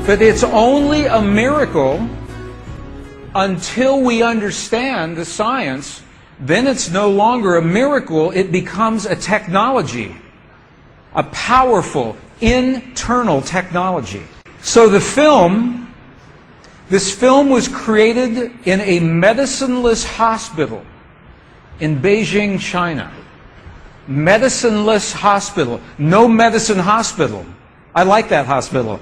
But it's only a miracle until we understand the science. Then it's no longer a miracle, it becomes a technology, a powerful internal technology. So this film was created in a medicineless hospital in Beijing, China. Medicineless hospital, no medicine hospital. I like that hospital.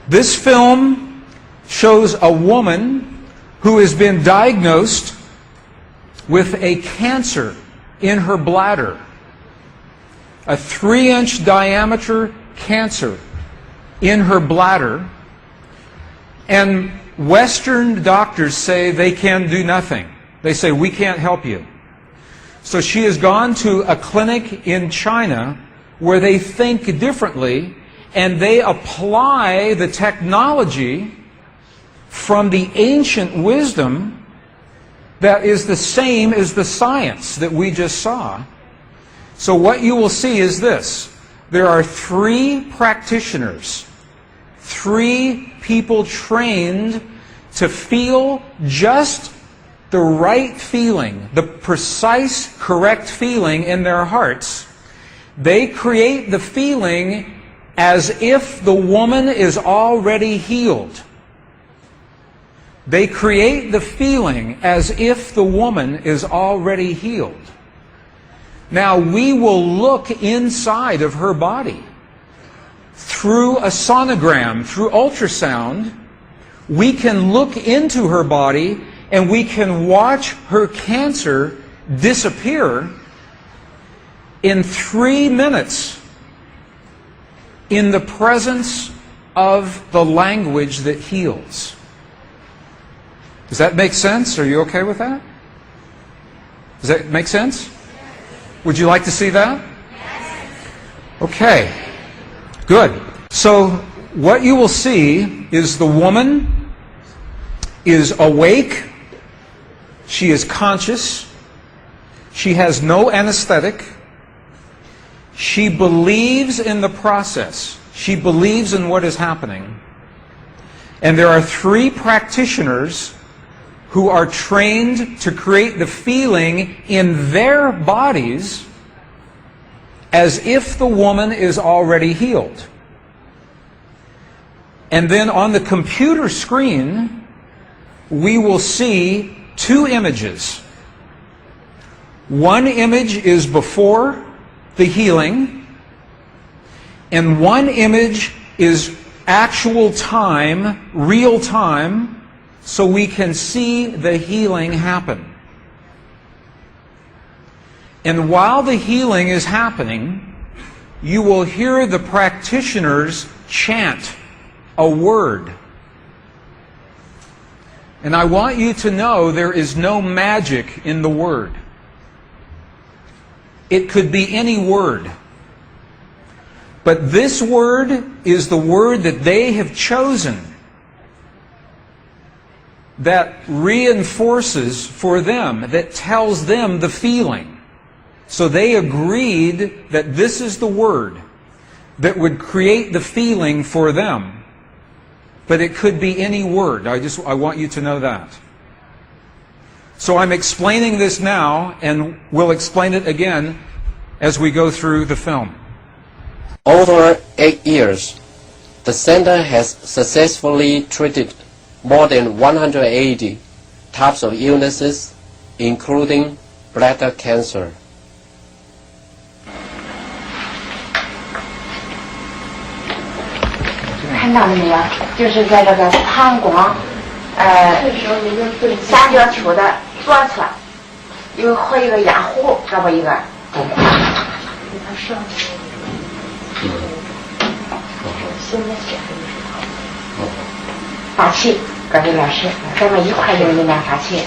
This film shows a woman who has been diagnosed with a cancer in her bladder, a 3-inch diameter cancer in her bladder, and Western doctors say they can do nothing. They say, we can't help you. So she has gone to a clinic in China where they think differently, and they apply the technology from the ancient wisdom that is the same as the science that we just saw. So what you will see is this. There are 3 practitioners, 3 people trained to feel just the right feeling, the precise, correct feeling in their hearts. They create the feeling as if the woman is already healed. They create the feeling as if the woman is already healed. Now, we will look inside of her body through a sonogram, through ultrasound. We can look into her body and we can watch her cancer disappear in 3 minutes in the presence of the language that heals. Does that make sense? Are you okay with that? Does that make sense? Would you like to see that? Okay. Good. So what you will see is the woman is awake. She is conscious. She has no anesthetic. She believes in the process. She believes in what is happening. And there are 3 practitioners who are trained to create the feeling in their bodies as if the woman is already healed. And then on the computer screen, we will see 2 images. One image is before the healing, and one image is actual time, real time, so we can see the healing happen. And while the healing is happening, you will hear the practitioners chant a word. And I want you to know there is no magic in the word. It could be any word. But this word is the word that they have chosen that reinforces for them, that tells them the feeling. So they agreed that this is the word that would create the feeling for them. But it could be any word. I want you to know that. So I'm explaining this now, and we'll explain it again as we go through the film. Over 8 years, the center has successfully treated more than 180 types of illnesses, including bladder cancer. 看到了没有？就是在这个膀胱，三角球的左侧，有和一个压弧，这么一个。大气，各位老师，咱们一块用力量大气。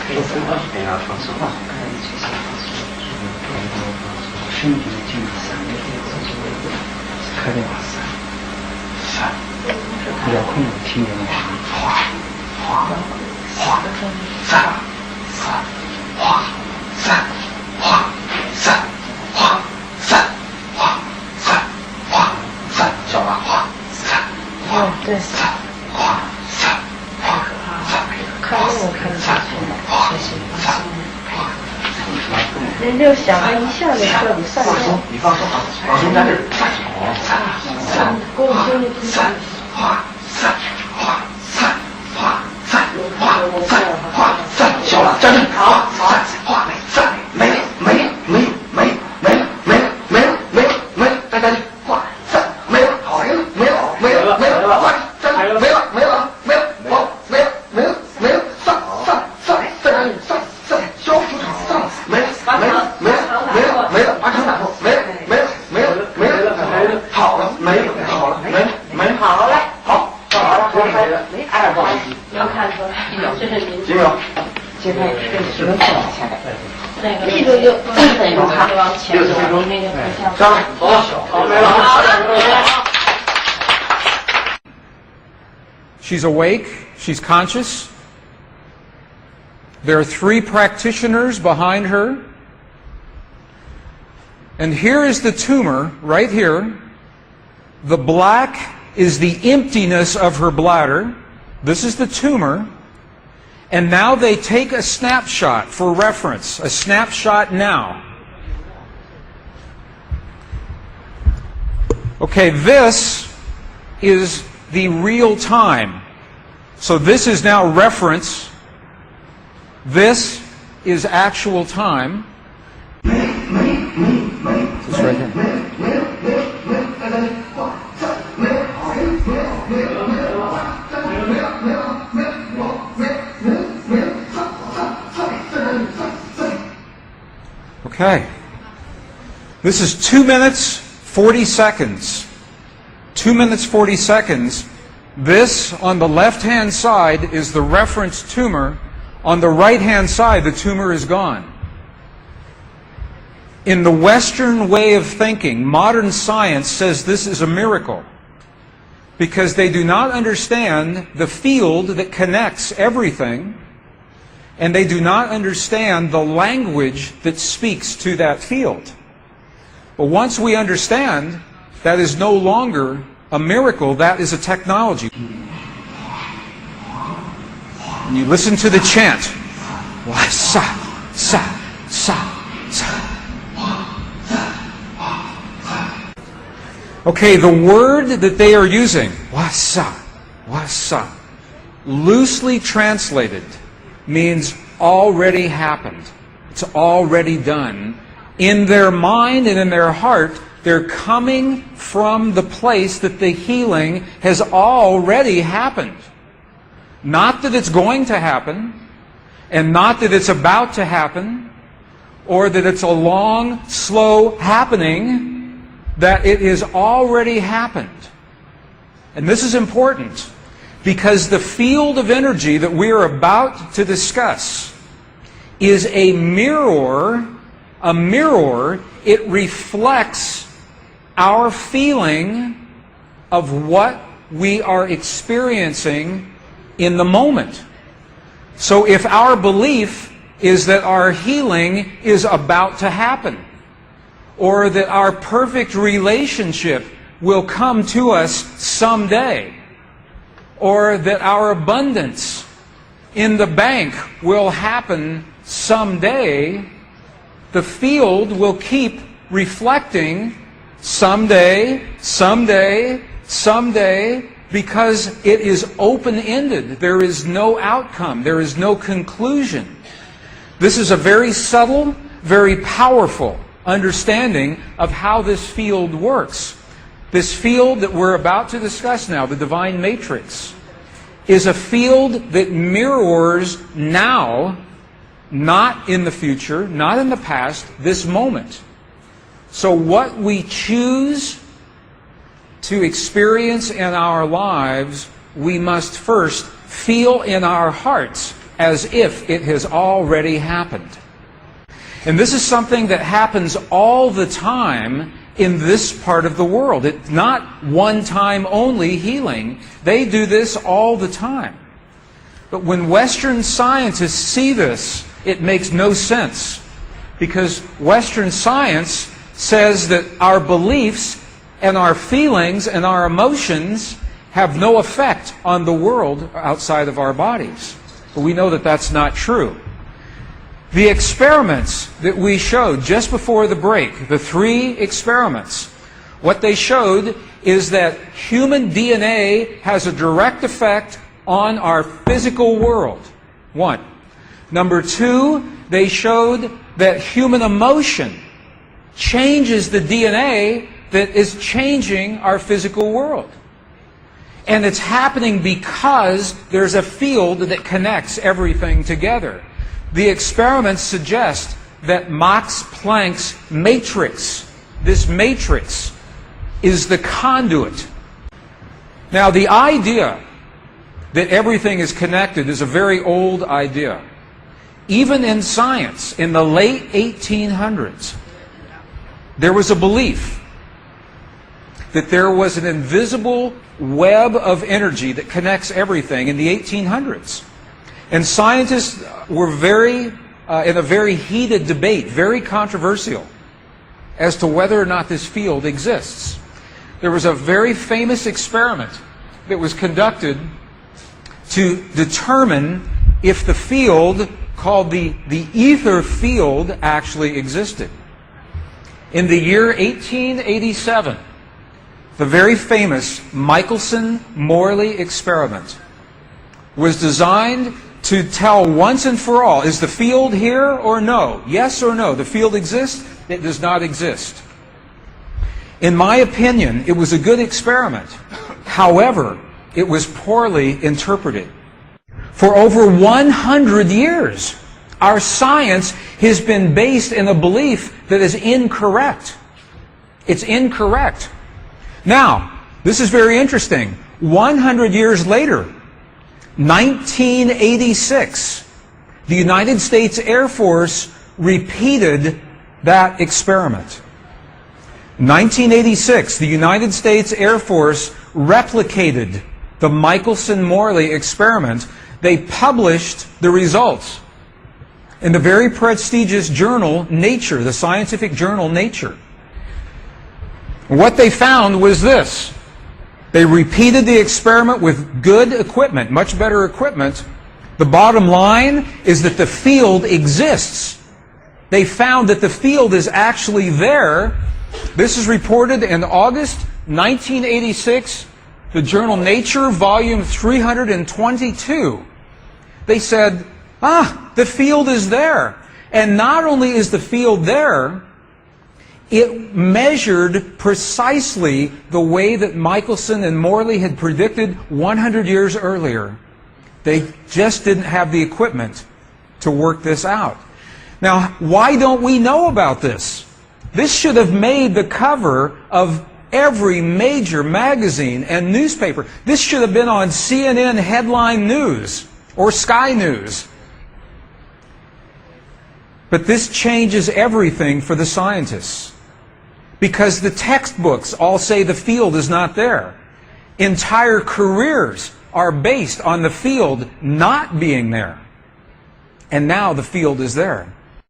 遥控听见了吗？哗哗哗，三三哗三哗三哗三哗三哗三，小了。对，哗散哗散看那个看得下去吗？哗谢谢。散哗散。那就想了一下就彻底散掉。你放松啊，放松在这儿。散散跟我听听。散哗散哗散哗散哗散哗散，行了，站住！好，散哗散，没了没了没了没了没了没了没了没了没了，再站住！哗散没了，好没了没了没了没了，快站住！没了没了没了，好没了没了没了，散散散，再站住！散散，消除散了，没了没了没了没了没了，把场打破，没了没了没了没了没了，好了没了好了没了没了，好了好，好了没了，哎不好意思，能看出来，这是您几秒？这边只能放下来，那个力度就得往前走，那个不像。上，好，没了啊。She's awake. She's conscious. There are 3 practitioners behind her. And here is the tumor, right here. The black is the emptiness of her bladder. This is the tumor. And now they take a snapshot for reference, a snapshot now. Okay, this is the real time. So this is now reference. This is actual time. This right here. Okay. This is 2 minutes, 40 seconds. 2 minutes, 40 seconds. This, on the left-hand side, is the reference tumor. On the right-hand side, the tumor is gone. In the Western way of thinking, modern science says this is a miracle because they do not understand the field that connects everything, and they do not understand the language that speaks to that field. But once we understand, that is no longer a miracle, that is a technology. And you listen to the chant. Wa sa sa sa sa. Okay, the word that they are using, wasa, loosely translated, means already happened. It's already done. In their mind and in their heart, they're coming from the place that the healing has already happened. Not that it's going to happen, and not that it's about to happen, or that it's a long, slow happening, that it has already happened. And this is important because the field of energy that we are about to discuss is a mirror. A mirror, it reflects our feeling of what we are experiencing in the moment. So if our belief is that our healing is about to happen, or that our perfect relationship will come to us someday, or that our abundance in the bank will happen someday, the field will keep reflecting someday, someday, someday, because it is open-ended. There is no outcome. There is no conclusion. This is a very subtle, very powerful understanding of how this field works. This field that we're about to discuss now, the divine matrix, is a field that mirrors now, not in the future, not in the past, this moment. So what we choose to experience in our lives, we must first feel in our hearts as if it has already happened. And this is something that happens all the time in this part of the world. It's not one-time only healing. They do this all the time. But when Western scientists see this, it makes no sense. Because Western science says that our beliefs and our feelings and our emotions have no effect on the world outside of our bodies. But we know that that's not true. The experiments that we showed just before the break, the 3 experiments, what they showed is that human DNA has a direct effect on our physical world. 1. Number 2, they showed that human emotion changes the DNA that is changing our physical world. And it's happening because there's a field that connects everything together. The experiments suggest that Max Planck's matrix, this matrix, is the conduit. Now, the idea that everything is connected is a very old idea. Even in science, in the late 1800s, there was a belief that there was an invisible web of energy that connects everything in the 1800s. And scientists were in a very heated debate, very controversial, as to whether or not this field exists. There was a very famous experiment that was conducted to determine if the field called the ether field actually existed. In the year 1887, the very famous Michelson-Morley experiment was designed to tell once and for all, is the field here or no? Yes or no? The field exists? It does not exist. In my opinion, it was a good experiment. However, it was poorly interpreted. For over 100 years, our science has been based in a belief that is incorrect. It's incorrect. Now, this is very interesting. 100 years later, 1986, the United States Air Force repeated that experiment. 1986, the United States Air Force replicated the Michelson-Morley experiment. They published the results in the very prestigious journal Nature, the scientific journal Nature. What they found was this. They repeated the experiment with good equipment, much better equipment. The bottom line is that the field exists. They found that the field is actually there. This is reported in August 1986, the journal Nature, volume 322. They said, the field is there. And not only is the field there, it measured precisely the way that Michelson and Morley had predicted 100 years earlier. They just didn't have the equipment to work this out. Now, why don't we know about this? This should have made the cover of every major magazine and newspaper. This should have been on CNN headline news or Sky News. But this changes everything for the scientists. Because the textbooks all say the field is not there. Entire careers are based on the field not being there. And now the field is there.